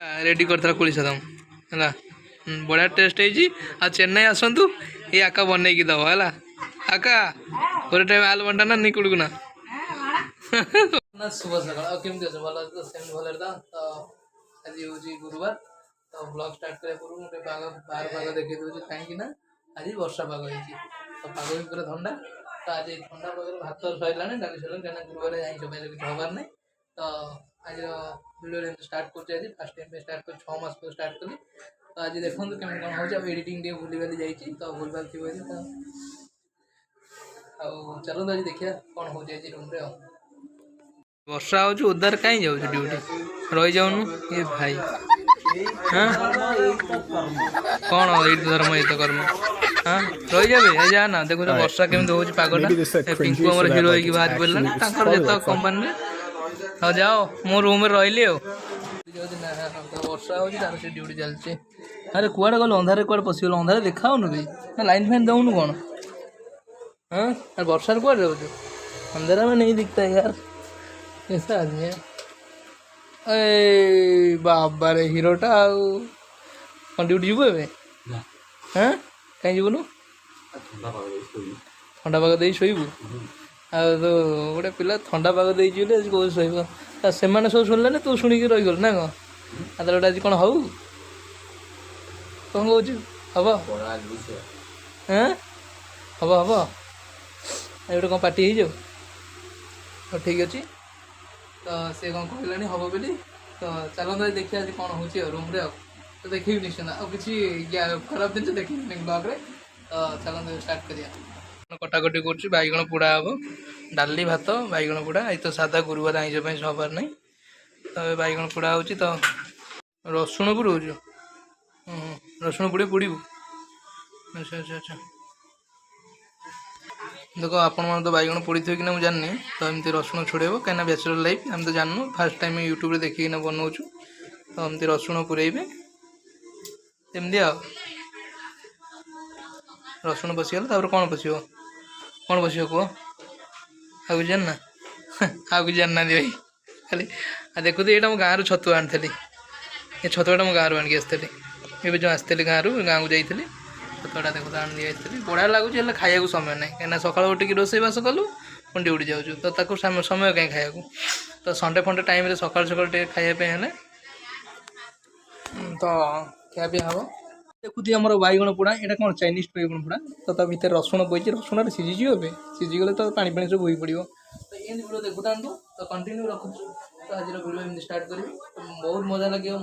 ready करता कोली सदम है बढ़िया टेस्ट है चेन्नई आसतु ये आका बनई दब है आका गोटे टाइम आलू बंटा ना निकुड़ ना शुभ सकाल केमती अच्छे भल तो सेम भल तो आज हूँ गुरुवार तो ब्लॉग स्टार्ट करा पूर्व गोटे पाग बाहर पाग देखी दूसरी कहीं आज वर्षा पाग तो पाग भी पूरा ठंडा तो आज ठंडा पाग भात सरला डाली सरला कहीं गुरुवार आई किसी हबार नहीं तो आज वीडियो स्टार्ट कर फास्ट टाइम स्टार्ट कर 6 मास पर स्टार्ट कली तो आज देखो केमी कौन हो एडिटिंग टे भूली भाली जाइए तो भूल भाल थी तो चलो आज देखिए कौन हो रूम रे वर्षा हो उदार कहीं जाऊँ ड्यूटी रही जाऊनु ये भाई हाँ कौन ये धर्म ये तो कर्म हाँ रही जाए जा ना देखो वर्षा केमी हो पागटा पिंकू आम हिरो हो बाहर पड़ा जो कंपानी हाँ जाओ मो रूम में रही वर्षा हो ड्यूटी चलती अरे कुआड़े गल अंधारे कुआड़े पशिगल अंधारे देखा भी ना लाइन फाइन दौनु कौन हाँ अरे वर्षा कुआड़े जाऊँ अंधेरा में नहीं दिखता यार ऐसा आदमी है ए बाबा रे हिरोटा कौन ड्यूटी जीव ए हाँ कहीं जीवनु ठंडा पाग दे शोबू आ तो गोटे पिला ठंडा पाग दे कौन शोब से सब शुणिले तू शुणिकी रहीगल ना कौन गोटे आज कौन हऊ कौन कौच हम हाँ हम हम गोटे कौन पार्टी हो तो ठीक अच्छे तो सी कौन कहलानी हम बोली तो चलते देखिए आज कौन हो रूम रे तो देखी निश्चित आ कि खराब जिन देखी ब्लॉग रे तो चलते स्टार्ट करिया कटाकटी कर पोड़ा हम डाली भात बैगण पोड़ा ये तो सादा गुरुवार आइस हबार नहीं तो बैगण पोड़ा हो तो रसुण पोड़ रसुण पोड़े पोड़ू अच्छा अच्छा अच्छा देखो आपण तो बैगण पोड़ी थे कि ना मुझे जानी तो एमती रसुण छोड़ेब कहीं बैचलर लाइफ आम तो जानू फास्ट टाइम यूट्यूब देखिए बनाऊँ तो एमती रसुण पुरेबे एमती आ रसुण पशिगला कौन पशिब कौन पशिब कह आगे जानना आगे जानना भाई खाली देखो तो यहाँ मो गाँव छतुआ आनी ये छतुआटा मो गाँव आणिक आसती जो आसती गाँव गाँव को जाइली छतुआटा देखो आनी आसती बढ़िया लगुच खाया समय ना कहीं सका उठिक रोसईबास कलु पुणी ड्यूटी जाऊँ तो समय कहीं खाया तो संडे फंडे टाइम सका सका खायापे तो क्या भी हम देखुदी आम बैगण पोड़ा यहाँ कौन चाइनीज बैगण पोड़ा तो भितर रसुण बोई रसुण सीझी ए सीझीगले तो पानी पानी सब बोई पड़ो तो ये वीडियो देखुता तो कंटिन्यू रखुँ तो आज वीडियो स्टार्ट करी बहुत मजा लगे